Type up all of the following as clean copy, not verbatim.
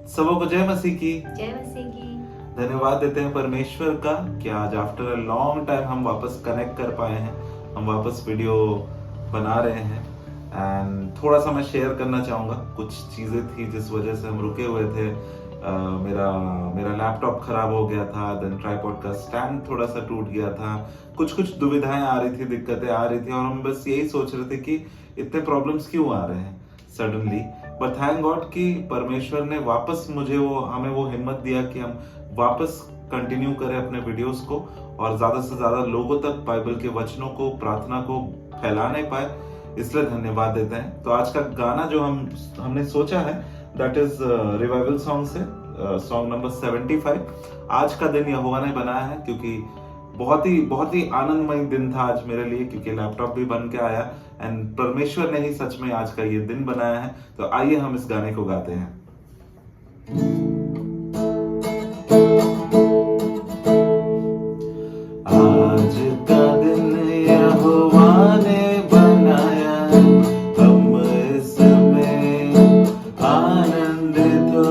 सबों को जय मसीह की। जय मसीह की। धन्यवाद देते हैं परमेश्वर का कि आज आफ्टर अ लॉन्ग टाइम हम वापस कनेक्ट कर पाए हैं, हम वापस वीडियो बना रहे हैं। एंड थोड़ा सा मैं शेयर करना चाहूँगा, कुछ चीज़ें थी जिस वजह से हम रुके हुए थे। मेरा लैपटॉप खराब हो गया था, देन ट्राइपॉड का स्टैंड थोड़ा सा टूट गया था, कुछ दुविधाएं आ रही थी, दिक्कतें आ रही थी, और हम बस यही सोच रहे थे कि इतने प्रॉब्लम्स क्यों आ रहे हैं सडनली। बट थैंक गॉड कि परमेश्वर ने वापस हमें वो हिम्मत दिया कि हम वापस कंटिन्यू करें अपने वीडियोस को और ज्यादा से ज्यादा लोगों तक बाइबल के वचनों को, प्रार्थना को फैलाने पाए, इसलिए धन्यवाद देते हैं। तो आज का गाना जो हमने सोचा है दैट इज रिवाइवल सॉन्ग से सॉन्ग नंबर 75। आज का दिन यहोवा ने बनाया है, क्योंकि बहुत ही आनंदमय दिन था आज मेरे लिए, क्योंकि लैपटॉप भी बन के आया एंड परमेश्वर ने ही सच में आज का ये दिन बनाया है। तो आइए हम इस गाने को गाते हैं। आज का दिन यहोवा ने बनाया, हम इसमें आनंदित हो,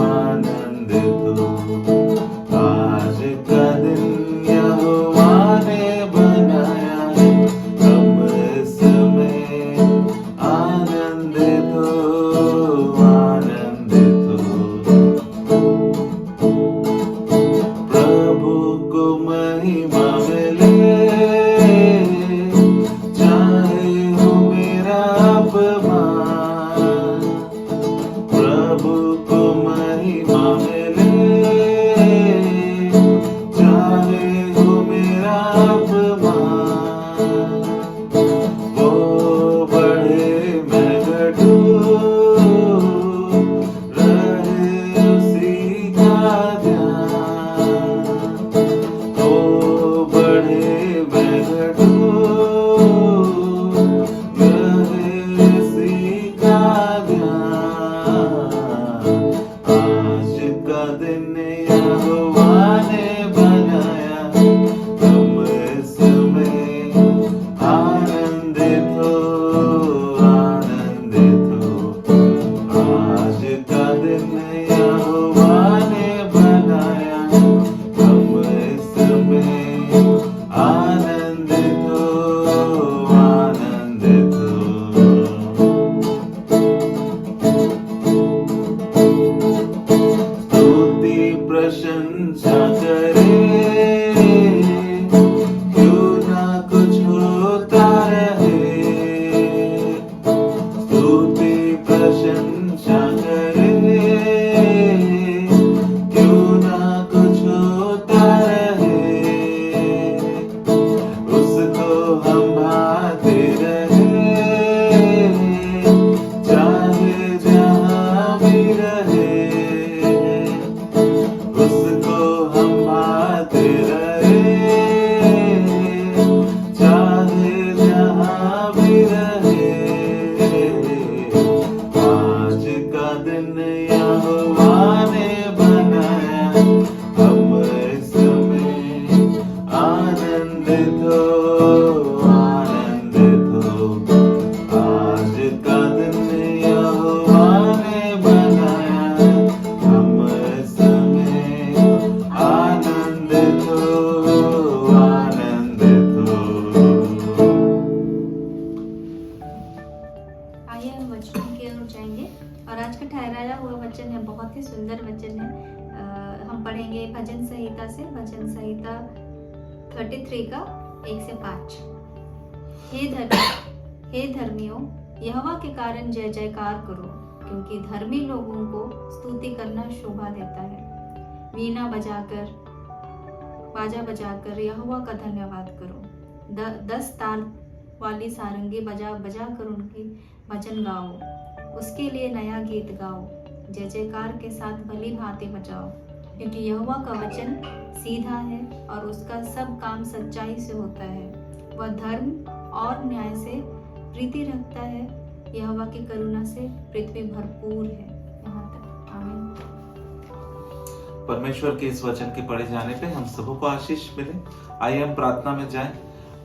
आनंदित हो। आज का दिन यहोवा ने बनाया, हम इसमें आनंदित हो, आनंदित हो। प्रभु को महिमा मिले, चाहे हो मेरा अपमान। प्रभु को महिमा मिले, चाहे हो मेरा अपमान। वो बढ़े मैं घटूं, रहे उसी का ध्यान। वो बढ़े मैं घटूं, रहे उसी का ध्यान। आज का दिन यहोवा ने बनाया, हम इसमें आनंदित हो, आनंदित हो। आज का दिन यहोवा ने बनाया, हम इसमें आनंदित हो, आनंदित हो। स्तुति प्रशंसा करे, क्यों ना कुछ होता रहे। स्तुति प्रशंसा करे, क्यों ना कुछ होता रहे। उसको हम भाते रहे, चाहे जहाँ भी रहे। उसको हम भाते रहे, चाहे जहाँ भी रहे। आज का दिन यहोवा ने बनाया, हम इसमें आनंदित हो, आनंदित हो। आज का दिन यहोवा ने बनाया, हम इसमें आनंदित हो, आनंदित हो। आइए हम वचनों की ओर जाएंगे और आज का ठहराया हुआ वचन है, बहुत ही सुंदर वचन है। हम पढ़ेंगे भजन संहिता से, भजन संहिता 33 का 1 से 5। हे धर्मियों, यहोवा के कारण जय जयकार करो, क्योंकि धर्मी लोगों को स्तुति करना शोभा देता है। वीणा बजाकर, बाजा बजाकर यहोवा का धन्यवाद करो। 10 ताल वाली सारंगी बजा कर उनकी भजन गाओ। उसके लिए नया गीत गाओ, जय जयकार के साथ भली भांति बजाओ, क्योंकि यहोवा का वचन सीधा है और उसका सब काम सच्चाई से होता है। वह धर्म और न्याय से प्रीति रखता है। यहोवा की करुणा से पृथ्वी भरपूर है। यहाँ तक, आमीन। परमेश्वर के इस वचन के पढ़े जाने पे हम सबों को आशीष मिले। आइए हम प्रार्थना में जाएं,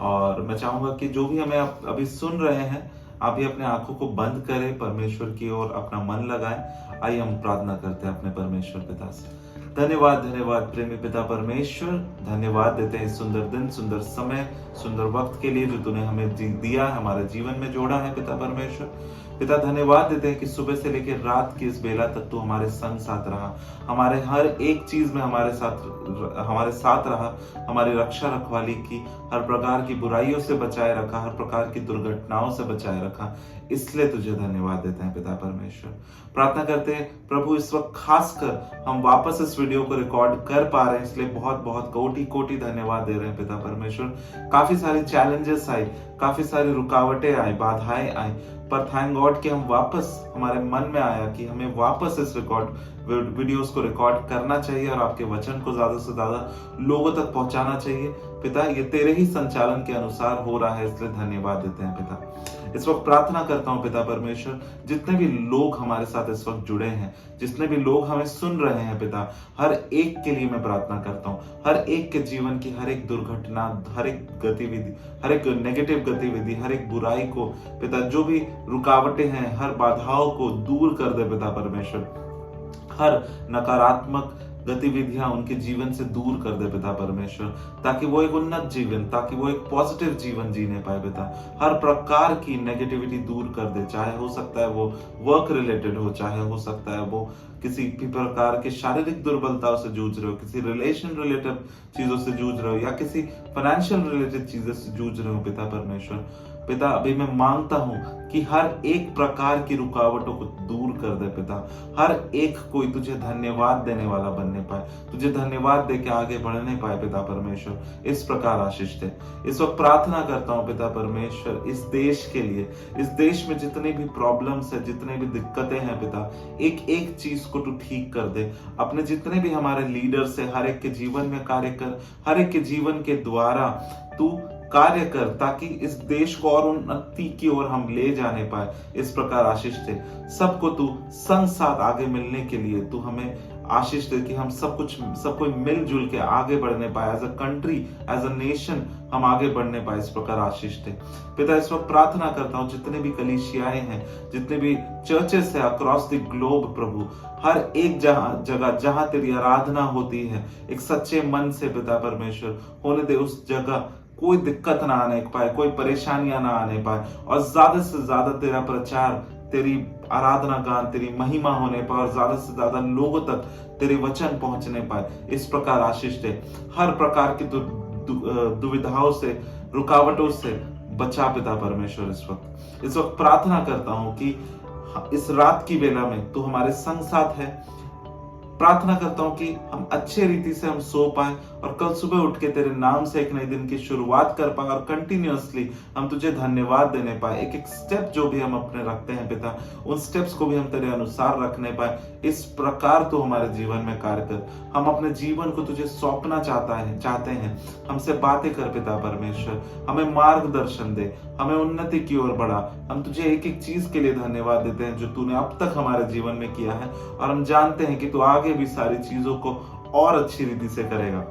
और मैं चाहूंगा कि जो भी हमें अभी सुन रहे हैं आप भी अपने आंखों को बंद करें, परमेश्वर की ओर अपना मन लगाएं। आइए हम प्रार्थना करते हैं अपने परमेश्वर पिता से। धन्यवाद धन्यवाद प्रेमी पिता परमेश्वर, धन्यवाद देते हैं इस सुंदर दिन, सुंदर समय, सुंदर वक्त के लिए जो तूने हमें दिया, हमारे जीवन में जोड़ा है पिता परमेश्वर। पिता धन्यवाद देते हैं कि सुबह से लेकर रात की इस बेला तक तू हमारे संग साथ रहा, हमारे हर एक चीज में हमारे साथ रहा, हमारी रक्षा रखवाली की, हर प्रकार की बुराइयों से बचाए रखा, हर प्रकार की दुर्घटनाओं से बचाए रखा। इसलिए तुझे धन्यवाद देते हैं पिता परमेश्वर। प्रार्थना करते हैं प्रभु, इस वक्त खासकर हम वापस इस वीडियो को रिकॉर्ड कर पा रहे हैं, इसलिए बहुत बहुत कोटि कोटि धन्यवाद दे रहे हैं पिता परमेश्वर। काफी सारी चैलेंजेस आए, काफी सारी रुकावटें आई, बाधाएं आई, पर थैंक गॉड कि हम वापस, हमारे मन में आया कि हमें वापस इस वीडियोस को रिकॉर्ड करना चाहिए और आपके वचन को ज्यादा से ज्यादा लोगों तक पहुंचाना चाहिए। पिता, ये तेरे ही संचालन के अनुसार हो रहा है, इसलिए धन्यवाद देते हैं पिता। इस वक्त प्रार्थना करता हूँ पिता परमेश्वर, जितने भी लोग हमारे साथ इस वक्त जुड़े हैं, जितने भी लोग हमें सुन रहे हैं पिता, हर एक के लिए मैं प्रार्थना करता हूँ। हर एक के जीवन की हर एक दुर्घटना, हर एक गतिविधि, हर एक नेगेटिव गतिविधि, हर एक बुराई को पिता, जो भी रुकावटें हैं, हर बाधाओं को दूर कर दे पिता परमेश्वर। हर नकारात्मक गतिविधियां उनके जीवन से दूर कर दे पिता परमेश्वर, ताकि वो एक उन्नत जीवन, ताकि वो एक पॉजिटिव जीवन जीने पाए पिता। हर प्रकार की नेगेटिविटी दूर कर दे, चाहे हो सकता है वो वर्क रिलेटेड हो, चाहे हो सकता है वो किसी भी प्रकार के शारीरिक दुर्बलताओं से जूझ रहे हो, किसी रिलेशन रिलेटेड चीजों से जूझ रहे हो, या किसी फाइनेंशियल रिलेटेड चीजों से जूझ रहे हो पिता परमेश्वर। पिता, अभी मैं मांगता हूँ कि हर एक प्रकार की रुकावटों को दूर कर दे पिता। हर एक कोई तुझे धन्यवाद देने वाला बनने पाए, तुझे धन्यवाद दे के आगे बढ़ने पाए पिता परमेश्वर। इस प्रकार आशीष दे। इस वक्त प्रार्थना करता हूँ पिता परमेश्वर, इस देश के लिए, इस देश में जितनी भी प्रॉब्लम्स है, जितने भी दिक्कतें हैं पिता, एक एक चीज को तू ठीक कर दे। अपने जितने भी हमारे लीडर्स है, हर एक के जीवन में कार्य कर, हर एक के जीवन के द्वारा तू कार्य कर, ताकि इस देश को और उन्नति की ओर हम ले जाने पाए। इस प्रकार आशीष दे। सबको तू संग साथ आगे मिलने के लिए तू हमें आशीष दे कि हम सब कोई मिलजुल के आगे बढ़ने पाए, as a country, as a nation हम आगे बढ़ने पाए। इस प्रकार आशीष दे पिता। इस वक्त प्रार्थना करता हूँ जितने भी कलीसियाएं हैं, जितने भी चर्चेस है अक्रॉस द ग्लोब प्रभु, हर एक जगह जहां तेरी आराधना होती है, एक सच्चे मन से पिता परमेश्वर होने दे। उस जगह कोई दिक्कत ना आने पाए, कोई परेशानियां ना आने पाए, और ज्यादा से ज्यादा तेरा प्रचार, तेरी आराधना गान, तेरी महिमा होने पाए, और ज्यादा से ज्यादा लोगों तक तेरे वचन पहुंचने पाए। इस प्रकार आशीष दे। हर प्रकार की दुविधाओं से, रुकावटों से बचा पिता परमेश्वर। इस वक्त प्रार्थना करता हूं कि इस रात की बेला में तू हमारे संग साथ है। प्रार्थना करता हूं कि हम अच्छे रीति से हम सो पाए, और कल सुबह उठ के तेरे नाम से एक नए दिन की शुरुआत कर पाए, और कंटिन्यूअसली हम तुझे धन्यवाद देने पाए। एक एक स्टेप जो भी हम अपने रखते हैं पिता, उन स्टेप्स को भी हम तेरे अनुसार रखने पाए। इस प्रकार तो हमारे जीवन में कार्य कर। हम अपने जीवन को तुझे सौंपना चाहते हैं। हमसे बातें कर पिता परमेश्वर, हमें मार्गदर्शन दे, हमें उन्नति की ओर बढ़ा। हम तुझे एक एक चीज के लिए धन्यवाद देते हैं जो तूने अब तक हमारे जीवन में किया है, और हम जानते हैं कि तू आगे भी सारी चीजों को और अच्छी रीति से करेगा।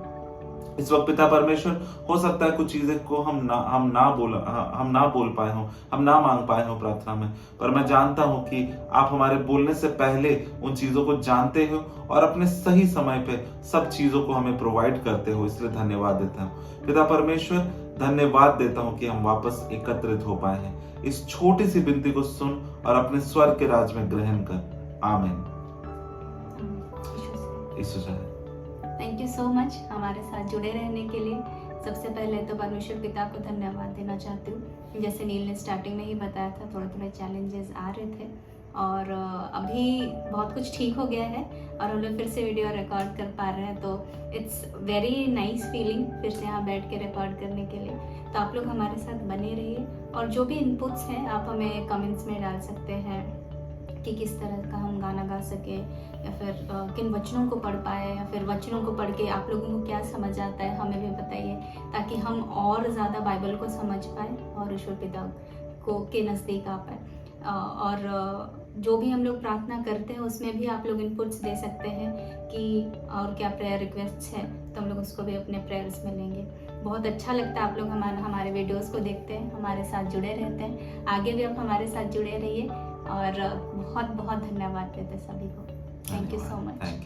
इस वक्त पिता परमेश्वर, हो सकता है कुछ चीजें को हम ना बोल पाए हों, हम ना मांग पाए हों प्रार्थना में, पर मैं जानता हूं कि आप हमारे बोलने से पहले उन चीजों को जानते हो, और अपने सही समय पे सब चीजों को हमें प्रोवाइड करते हो। इसलिए धन्यवाद देता हूँ पिता परमेश्वर। धन्यवाद देता हूँ कि हम वापस एकत्रित हो पाए हैं। इस छोटी सी विनती को सुन और अपने स्वर्ग के राज में ग्रहण कर। आमीन। थैंक यू सो मच हमारे साथ जुड़े रहने के लिए। सबसे पहले तो परमेश्वर पिता को धन्यवाद देना चाहती हूँ। जैसे नील ने स्टार्टिंग में ही बताया था, थोड़े थोड़े चैलेंजेस आ रहे थे, और अभी बहुत कुछ ठीक हो गया है, और हम लोग फिर से वीडियो रिकॉर्ड कर पा रहे हैं, तो इट्स वेरी नाइस फीलिंग फिर से यहाँ बैठ के रिकॉर्ड करने के लिए। तो आप लोग हमारे साथ बने रहिए, और जो भी इनपुट्स हैं आप हमें कमेंट्स में डाल सकते हैं कि किस तरह का हम गाना गा सके, या फिर किन वचनों को पढ़ पाए, या फिर वचनों को पढ़ के आप लोगों को क्या समझ आता है हमें भी बताइए, ताकि हम और ज़्यादा बाइबल को समझ पाए और ईश्वर पिता को के नज़दीक आ पाए। और जो भी हम लोग प्रार्थना करते हैं उसमें भी आप लोग इनपुट्स दे सकते हैं कि और क्या प्रेयर रिक्वेस्ट है, तो हम लोग उसको भी अपने प्रेयर्स में लेंगे। बहुत अच्छा लगता है आप लोग हमारे वीडियोस को देखते हैं, हमारे साथ जुड़े रहते हैं। आगे भी आप हमारे साथ जुड़े रहिए और बहुत बहुत धन्यवाद देते सभी को। Thank you so much. Thank you.